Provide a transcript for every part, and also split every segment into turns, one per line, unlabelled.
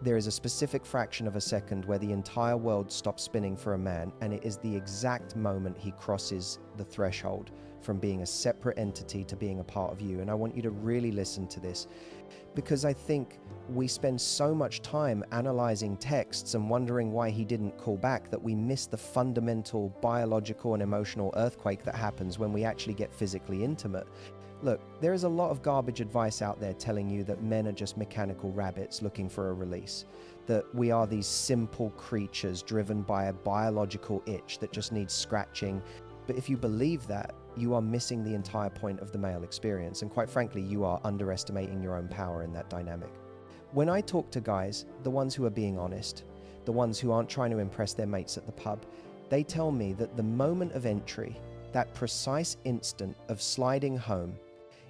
There is a specific fraction of a second where the entire world stops spinning for a man, and it is the exact moment he crosses the threshold from being a separate entity to being a part of you. And I want you to really listen to this, because I think we spend so much time analyzing texts and wondering why he didn't call back that we miss the fundamental biological and emotional earthquake that happens when we actually get physically intimate. Look, there is a lot of garbage advice out there telling you that men are just mechanical rabbits looking for a release, that we are these simple creatures driven by a biological itch that just needs scratching. But if you believe that, you are missing the entire point of the male experience, and quite frankly, you are underestimating your own power in that dynamic. When I talk to guys, the ones who are being honest, the ones who aren't trying to impress their mates at the pub, they tell me that the moment of entry, that precise instant of sliding home,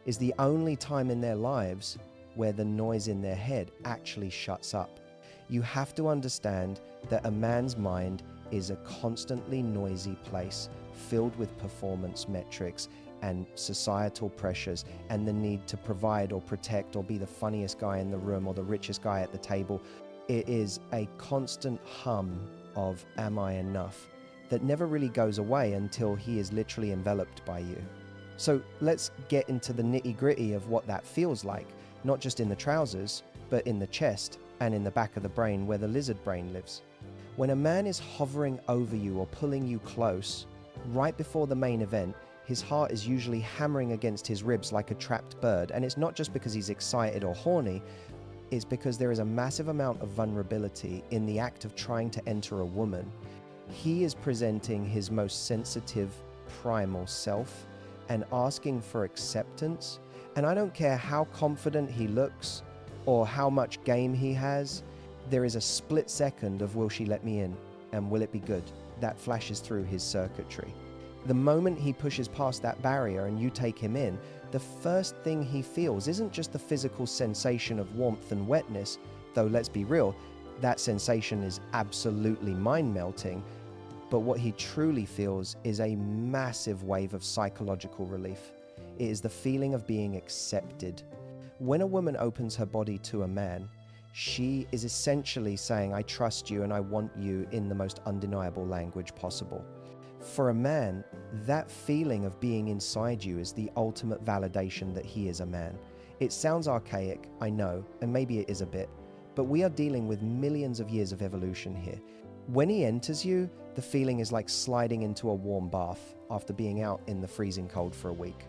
is the only time in their lives where the noise in their head actually shuts up. You have to understand that a man's mind is a constantly noisy place filled with performance metrics and societal pressures and the need to provide or protect or be the funniest guy in the room or the richest guy at the table. It is a constant hum of "am I enough?" that never really goes away until he is literally enveloped by you. So let's get into the nitty-gritty of what that feels like, not just in the trousers, but in the chest and in the back of the brain where the lizard brain lives. When a man is hovering over you or pulling you close, right before the main event, his heart is usually hammering against his ribs like a trapped bird. And it's not just because he's excited or horny, it's because there is a massive amount of vulnerability in the act of trying to enter a woman. He is presenting his most sensitive, primal self and asking for acceptance. And I don't care how confident he looks or how much game he has, there is a split second of will she let me in and will it be good that flashes through his circuitry. The moment he pushes past that barrier and you take him in, the first thing he feels isn't just the physical sensation of warmth and wetness, though let's be real, that sensation is absolutely mind-melting. But what he truly feels is a massive wave of psychological relief. It is the feeling of being accepted. When a woman opens her body to a man, she is essentially saying, "I trust you and I want you," in the most undeniable language possible. For a man, that feeling of being inside you is the ultimate validation that he is a man. It sounds archaic, I know, and maybe it is a bit, but we are dealing with millions of years of evolution here. When he enters you, the feeling is like sliding into a warm bath after being out in the freezing cold for a week.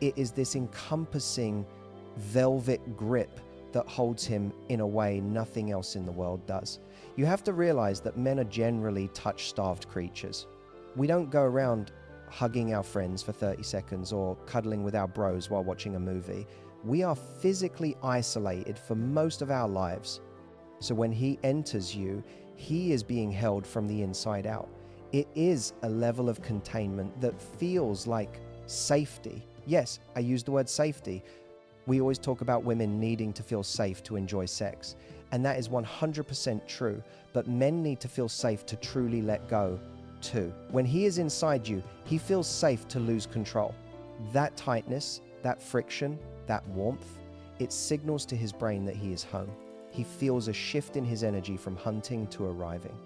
It is this encompassing velvet grip that holds him in a way nothing else in the world does. You have to realize that men are generally touch-starved creatures. We don't go around hugging our friends for 30 seconds or cuddling with our bros while watching a movie. We are physically isolated for most of our lives. So when he enters you, he is being held from the inside out. It is a level of containment that feels like safety. Yes, I use the word safety. We always talk about women needing to feel safe to enjoy sex, and that is 100% true, but men need to feel safe to truly let go too. When he is inside you, he feels safe to lose control. That tightness, that friction, that warmth, it signals to his brain that he is home. He feels a shift in his energy from hunting to arriving.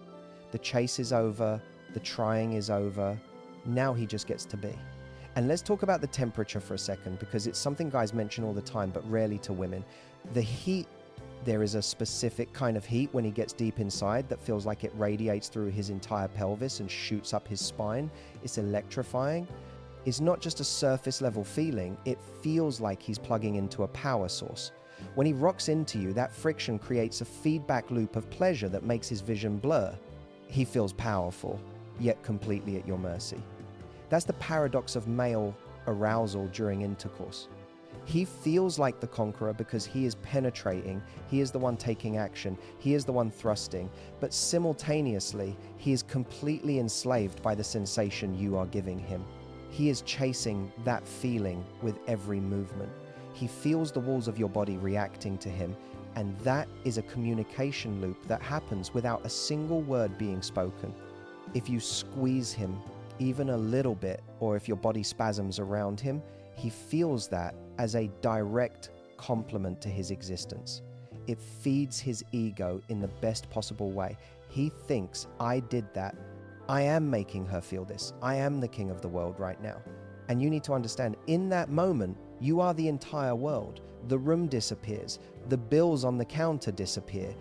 The chase is over, the trying is over, now he just gets to be. And let's talk about the temperature for a second, because it's something guys mention all the time, but rarely to women. The heat, there is a specific kind of heat when he gets deep inside that feels like it radiates through his entire pelvis and shoots up his spine. It's electrifying. It's not just a surface level feeling, it feels like he's plugging into a power source. When he rocks into you, that friction creates a feedback loop of pleasure that makes his vision blur. He feels powerful, yet completely at your mercy. That's the paradox of male arousal during intercourse. He feels like the conqueror because he is penetrating, he is the one taking action, he is the one thrusting, but simultaneously, he is completely enslaved by the sensation you are giving him. He is chasing that feeling with every movement. He feels the walls of your body reacting to him, and that is a communication loop that happens without a single word being spoken. If you squeeze him even a little bit, or if your body spasms around him, he feels that as a direct complement to his existence. It feeds his ego in the best possible way. He thinks, I did that. I am making her feel this. I am the king of the world right now. And you need to understand, in that moment, you are the entire world. The room disappears. The bills on the counter disappear.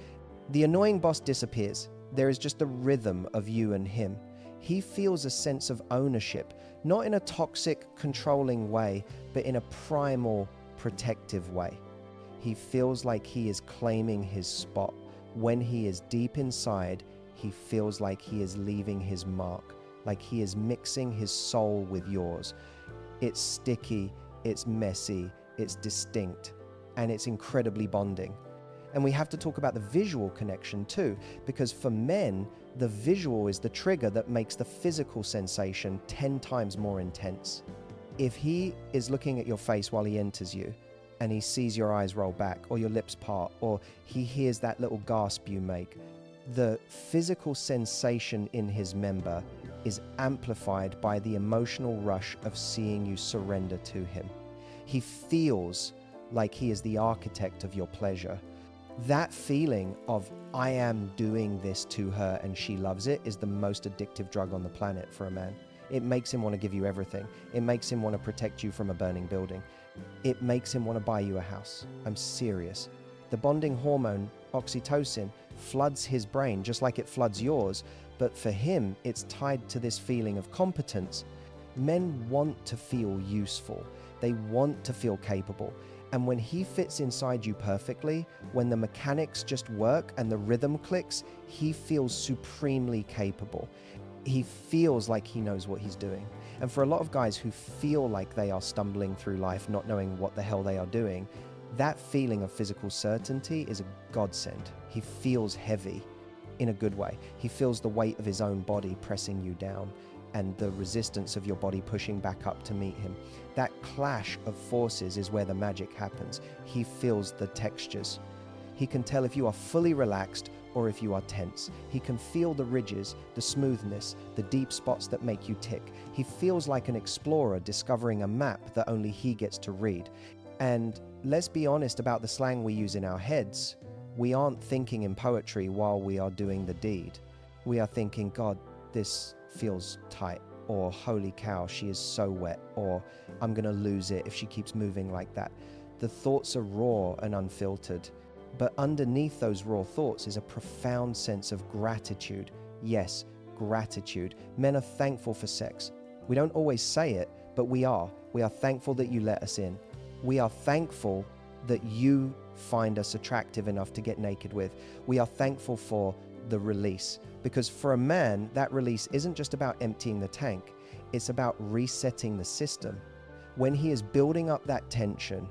The annoying boss disappears. There is just a rhythm of you and him. He feels a sense of ownership, not in a toxic, controlling way, but in a primal, protective way. He feels like he is claiming his spot. When he is deep inside, he feels like he is leaving his mark, like he is mixing his soul with yours. It's sticky, it's messy, it's distinct, and it's incredibly bonding. And we have to talk about the visual connection too, because for men, the visual is the trigger that makes the physical sensation 10 times more intense. If he is looking at your face while he enters you, and he sees your eyes roll back, or your lips part, or he hears that little gasp you make, the physical sensation in his member is amplified by the emotional rush of seeing you surrender to him. He feels like he is the architect of your pleasure. That feeling of, I am doing this to her and she loves it, is the most addictive drug on the planet for a man. It makes him want to give you everything. It makes him want to protect you from a burning building. It makes him want to buy you a house. I'm serious. The bonding hormone, oxytocin, floods his brain just like it floods yours, but for him, it's tied to this feeling of competence. Men want to feel useful. They want to feel capable. And when he fits inside you perfectly, when the mechanics just work and the rhythm clicks, he feels supremely capable. He feels like he knows what he's doing. And for a lot of guys who feel like they are stumbling through life, not knowing what the hell they are doing, that feeling of physical certainty is a godsend. He feels heavy in a good way. He feels the weight of his own body pressing you down and the resistance of your body pushing back up to meet him. That clash of forces is where the magic happens. He feels the textures. He can tell if you are fully relaxed or if you are tense. He can feel the ridges, the smoothness, the deep spots that make you tick. He feels like an explorer discovering a map that only he gets to read. And let's be honest about the slang we use in our heads. We aren't thinking in poetry while we are doing the deed. We are thinking, God, this feels tight, or holy cow, she is so wet, or I'm gonna lose it if she keeps moving like that. The thoughts are raw and unfiltered, but underneath those raw thoughts is a profound sense of gratitude. Yes, gratitude. Men are thankful for sex. We don't always say it, but we are. We are thankful that you let us in. We are thankful that you find us attractive enough to get naked with. We are thankful for the release, because for a man, that release isn't just about emptying the tank, it's about resetting the system. When he is building up that tension,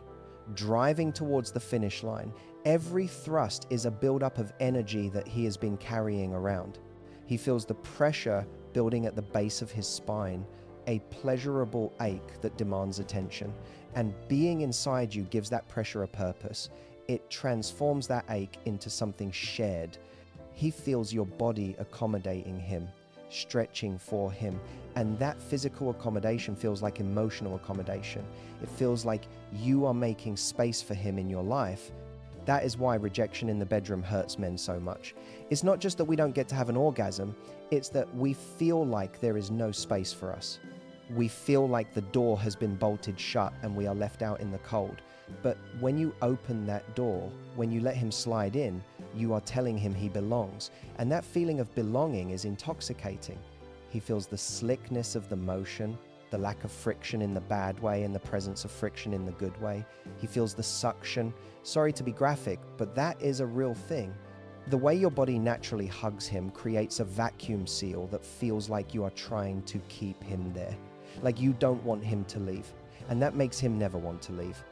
driving towards the finish line, every thrust is a buildup of energy that he has been carrying around. He feels the pressure building at the base of his spine, a pleasurable ache that demands attention, and being inside you gives that pressure a purpose. It transforms that ache into something shared. He feels your body accommodating him, stretching for him, and that physical accommodation feels like emotional accommodation. It feels like you are making space for him in your life. That is why rejection in the bedroom hurts men so much. It's not just that we don't get to have an orgasm, it's that we feel like there is no space for us. We feel like the door has been bolted shut and we are left out in the cold. But when you open that door, when you let him slide in, you are telling him he belongs. And that feeling of belonging is intoxicating. He feels the slickness of the motion, the lack of friction in the bad way and the presence of friction in the good way. He feels the suction. Sorry to be graphic, but that is a real thing. The way your body naturally hugs him creates a vacuum seal that feels like you are trying to keep him there, like you don't want him to leave. And that makes him never want to leave.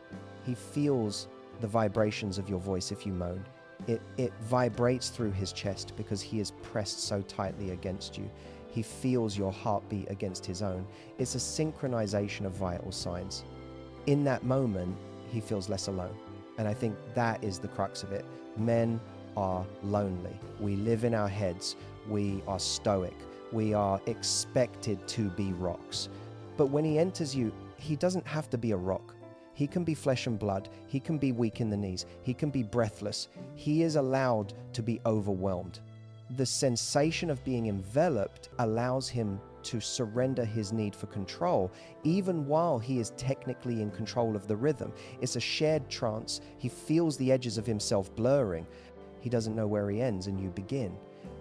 He feels the vibrations of your voice if you moan. It vibrates through his chest because he is pressed so tightly against you. He feels your heartbeat against his own. It's a synchronization of vital signs. In that moment, he feels less alone. And I think that is the crux of it. Men are lonely. We live in our heads. We are stoic. We are expected to be rocks. But when he enters you, he doesn't have to be a rock. He can be flesh and blood. He can be weak in the knees. He can be breathless. He is allowed to be overwhelmed. The sensation of being enveloped allows him to surrender his need for control, even while he is technically in control of the rhythm. It's a shared trance. He feels the edges of himself blurring. He doesn't know where he ends and you begin.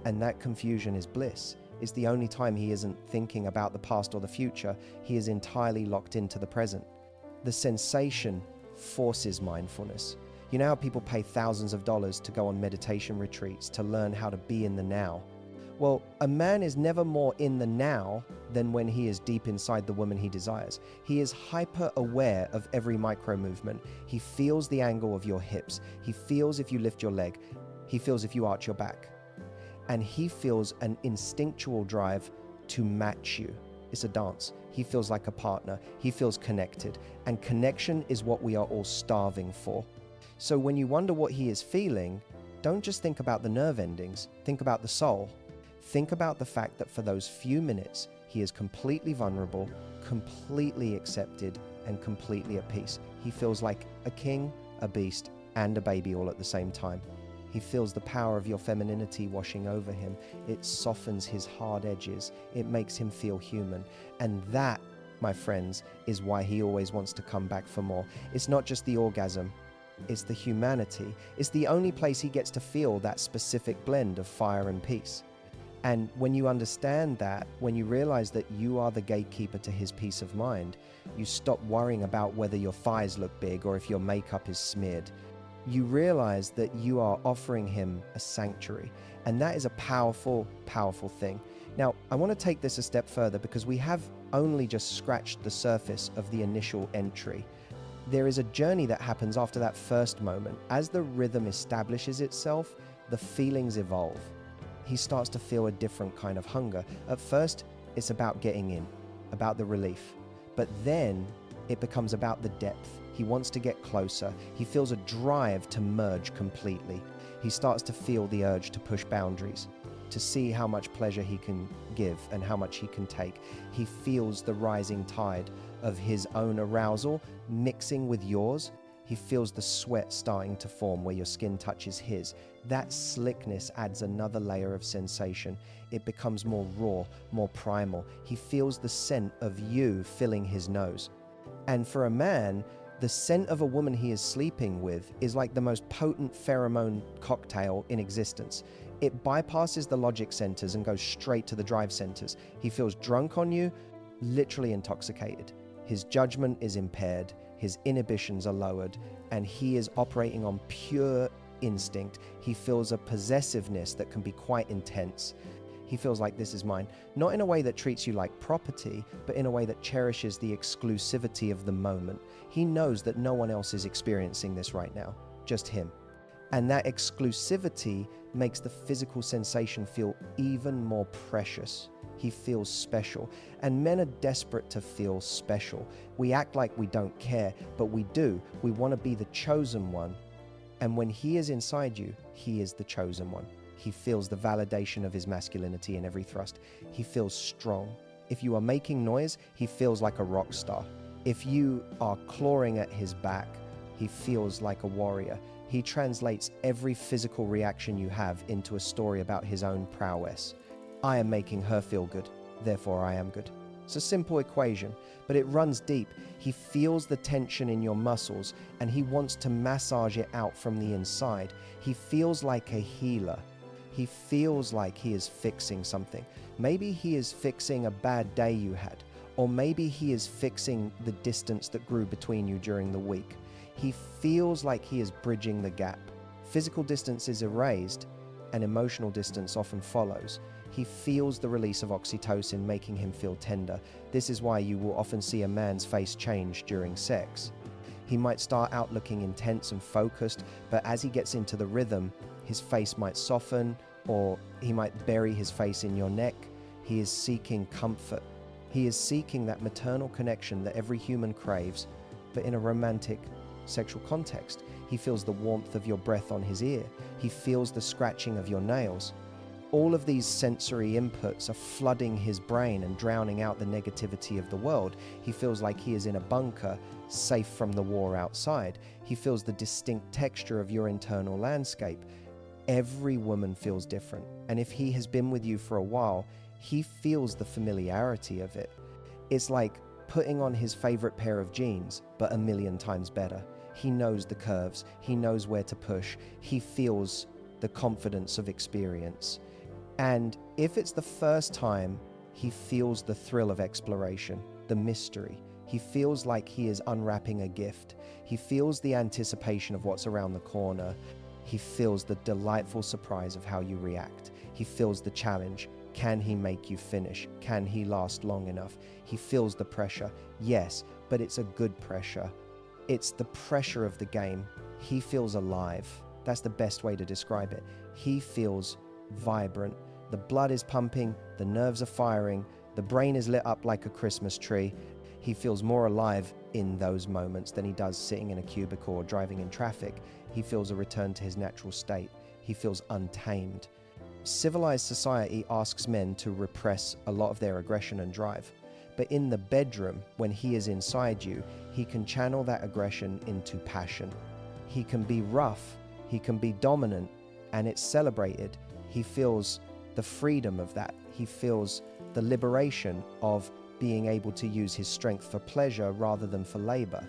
And that confusion is bliss. It's the only time he isn't thinking about the past or the future. He is entirely locked into the present. The sensation forces mindfulness. You know how people pay thousands of dollars to go on meditation retreats to learn how to be in the now? Well, a man is never more in the now than when he is deep inside the woman he desires. He is hyper aware of every micro movement. He feels the angle of your hips. He feels if you lift your leg. He feels if you arch your back. And he feels an instinctual drive to match you. It's a dance. He feels like a partner. He feels connected. And connection is what we are all starving for. So when you wonder what he is feeling, don't just think about the nerve endings. Think about the soul. Think about the fact that for those few minutes, he is completely vulnerable, completely accepted, and completely at peace. He feels like a king, a beast, and a baby all at the same time. He feels the power of your femininity washing over him. It softens his hard edges. It makes him feel human. And that, my friends, is why he always wants to come back for more. It's not just the orgasm. It's the humanity. It's the only place he gets to feel that specific blend of fire and peace. And when you understand that, when you realize that you are the gatekeeper to his peace of mind, you stop worrying about whether your thighs look big or if your makeup is smeared. You realize that you are offering him a sanctuary. And that is a powerful, powerful thing. Now, I want to take this a step further because we have only just scratched the surface of the initial entry. There is a journey that happens after that first moment. As the rhythm establishes itself, the feelings evolve. He starts to feel a different kind of hunger. At first, it's about getting in, about the relief. But then it becomes about the depth. He wants to get closer. He feels a drive to merge completely. He starts to feel the urge to push boundaries, to see how much pleasure he can give and how much he can take. He feels the rising tide of his own arousal mixing with yours. He feels the sweat starting to form where your skin touches his. That slickness adds another layer of sensation. It becomes more raw, more primal. He feels the scent of you filling his nose. And for a man, the scent of a woman he is sleeping with is like the most potent pheromone cocktail in existence. It bypasses the logic centers and goes straight to the drive centers. He feels drunk on you, literally intoxicated. His judgment is impaired, his inhibitions are lowered, and he is operating on pure instinct. He feels a possessiveness that can be quite intense. He feels like this is mine, not in a way that treats you like property, but in a way that cherishes the exclusivity of the moment. He knows that no one else is experiencing this right now, just him. And that exclusivity makes the physical sensation feel even more precious. He feels special, and men are desperate to feel special. We act like we don't care, but we do. We want to be the chosen one. And when he is inside you, he is the chosen one. He feels the validation of his masculinity in every thrust. He feels strong. If you are making noise, he feels like a rock star. If you are clawing at his back, he feels like a warrior. He translates every physical reaction you have into a story about his own prowess. I am making her feel good, therefore I am good. It's a simple equation, but it runs deep. He feels the tension in your muscles, and he wants to massage it out from the inside. He feels like a healer. He feels like he is fixing something. Maybe he is fixing a bad day you had, or maybe he is fixing the distance that grew between you during the week. He feels like he is bridging the gap. Physical distance is erased, and emotional distance often follows. He feels the release of oxytocin, making him feel tender. This is why you will often see a man's face change during sex. He might start out looking intense and focused, but as he gets into the rhythm, his face might soften, or he might bury his face in your neck. He is seeking comfort. He is seeking that maternal connection that every human craves, but in a romantic, sexual context. He feels the warmth of your breath on his ear. He feels the scratching of your nails. All of these sensory inputs are flooding his brain and drowning out the negativity of the world. He feels like he is in a bunker, safe from the war outside. He feels the distinct texture of your internal landscape. Every woman feels different. And if he has been with you for a while, he feels the familiarity of it. It's like putting on his favorite pair of jeans, but a million times better. He knows the curves. He knows where to push. He feels the confidence of experience. And if it's the first time, he feels the thrill of exploration, the mystery. He feels like he is unwrapping a gift. He feels the anticipation of what's around the corner. He feels the delightful surprise of how you react. He feels the challenge. Can he make you finish? Can he last long enough? He feels the pressure. Yes, but it's a good pressure. It's the pressure of the game. He feels alive. That's the best way to describe it. He feels vibrant. The blood is pumping, the nerves are firing, the brain is lit up like a Christmas tree. He feels more alive in those moments than he does sitting in a cubicle or driving in traffic. He feels a return to his natural state. He feels untamed. Civilized society asks men to repress a lot of their aggression and drive. But in the bedroom, when he is inside you, he can channel that aggression into passion. He can be rough, he can be dominant, and it's celebrated. He feels the freedom of that. He feels the liberation of being able to use his strength for pleasure rather than for labor.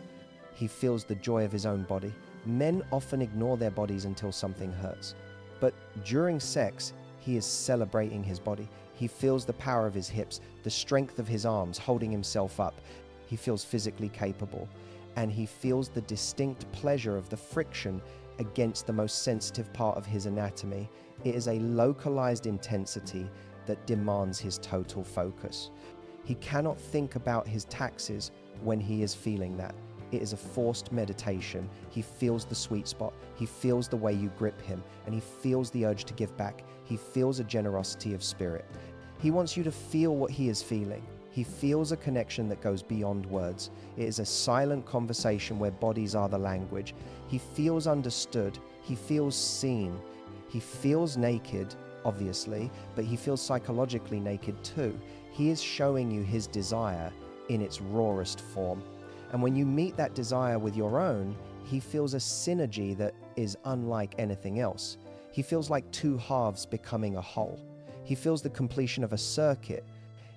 He feels the joy of his own body. Men often ignore their bodies until something hurts. But during sex, he is celebrating his body. He feels the power of his hips, the strength of his arms holding himself up. He feels physically capable. And he feels the distinct pleasure of the friction against the most sensitive part of his anatomy. It is a localized intensity that demands his total focus. He cannot think about his taxes when he is feeling that. It is a forced meditation. He feels the sweet spot. He feels the way you grip him, and he feels the urge to give back. He feels a generosity of spirit. He wants you to feel what he is feeling. He feels a connection that goes beyond words. It is a silent conversation where bodies are the language. He feels understood. He feels seen. He feels naked, obviously, but he feels psychologically naked too. He is showing you his desire in its rawest form. And when you meet that desire with your own, he feels a synergy that is unlike anything else. He feels like two halves becoming a whole. He feels the completion of a circuit.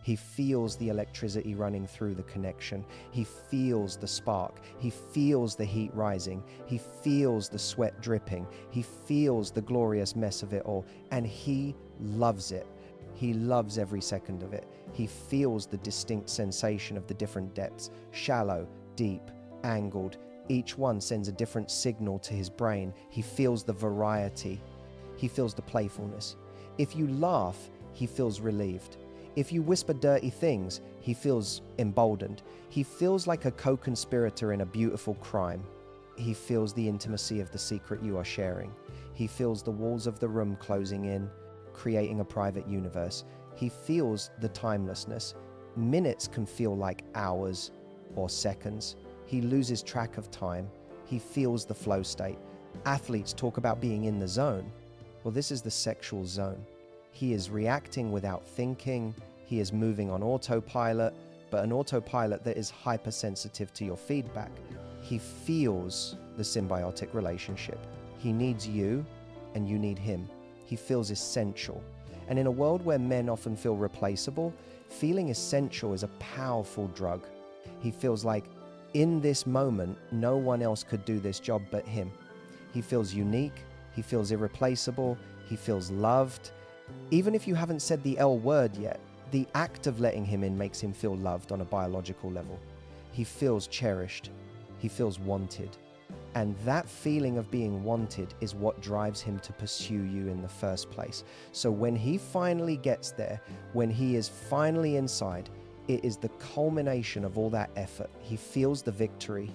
He feels the electricity running through the connection. He feels the spark. He feels the heat rising. He feels the sweat dripping. He feels the glorious mess of it all. And he loves it. He loves every second of it. He feels the distinct sensation of the different depths, shallow, deep, angled. Each one sends a different signal to his brain. He feels the variety. He feels the playfulness. If you laugh, he feels relieved. If you whisper dirty things, he feels emboldened. He feels like a co-conspirator in a beautiful crime. He feels the intimacy of the secret you are sharing. He feels the walls of the room closing in, creating a private universe. He feels the timelessness. Minutes can feel like hours or seconds. He loses track of time. He feels the flow state. Athletes talk about being in the zone. Well, this is the sexual zone. He is reacting without thinking. He is moving on autopilot, but an autopilot that is hypersensitive to your feedback. He feels the symbiotic relationship. He needs you, and you need him. He feels essential. And in a world where men often feel replaceable, feeling essential is a powerful drug. He feels like, in this moment, no one else could do this job but him. He feels unique. He feels irreplaceable. He feels loved. Even if you haven't said the L word yet, the act of letting him in makes him feel loved on a biological level. He feels cherished. He feels wanted. And that feeling of being wanted is what drives him to pursue you in the first place. So when he finally gets there, when he is finally inside, it is the culmination of all that effort. He feels the victory.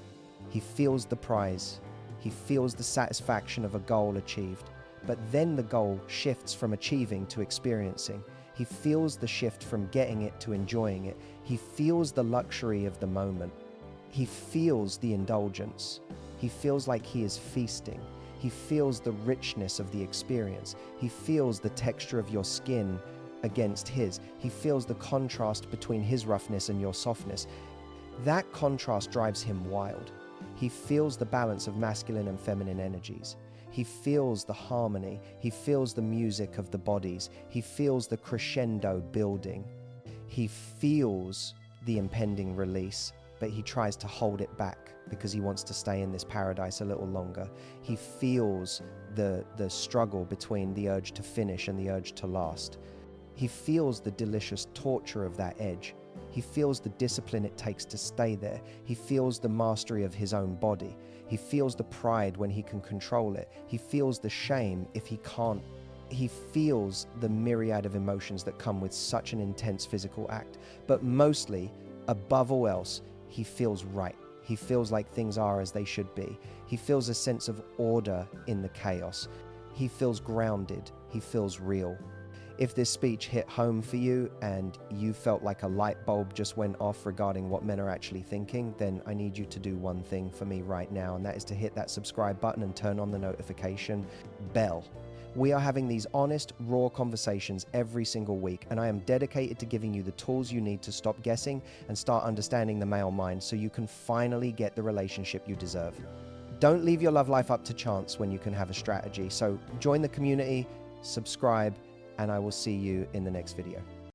He feels the prize. He feels the satisfaction of a goal achieved. But then the goal shifts from achieving to experiencing. He feels the shift from getting it to enjoying it. He feels the luxury of the moment. He feels the indulgence. He feels like he is feasting. He feels the richness of the experience. He feels the texture of your skin against his. He feels the contrast between his roughness and your softness. That contrast drives him wild. He feels the balance of masculine and feminine energies. He feels the harmony. He feels the music of the bodies. He feels the crescendo building. He feels the impending release, but he tries to hold it back because he wants to stay in this paradise a little longer. He feels the struggle between the urge to finish and the urge to last. He feels the delicious torture of that edge. He feels the discipline it takes to stay there. He feels the mastery of his own body. He feels the pride when he can control it. He feels the shame if he can't. He feels the myriad of emotions that come with such an intense physical act. But mostly, above all else, he feels right. He feels like things are as they should be. He feels a sense of order in the chaos. He feels grounded. He feels real. If this speech hit home for you and you felt like a light bulb just went off regarding what men are actually thinking, then I need you to do one thing for me right now, and that is to hit that subscribe button and turn on the notification bell. We are having these honest, raw conversations every single week, and I am dedicated to giving you the tools you need to stop guessing and start understanding the male mind so you can finally get the relationship you deserve. Don't leave your love life up to chance when you can have a strategy. So join the community, subscribe, and I will see you in the next video.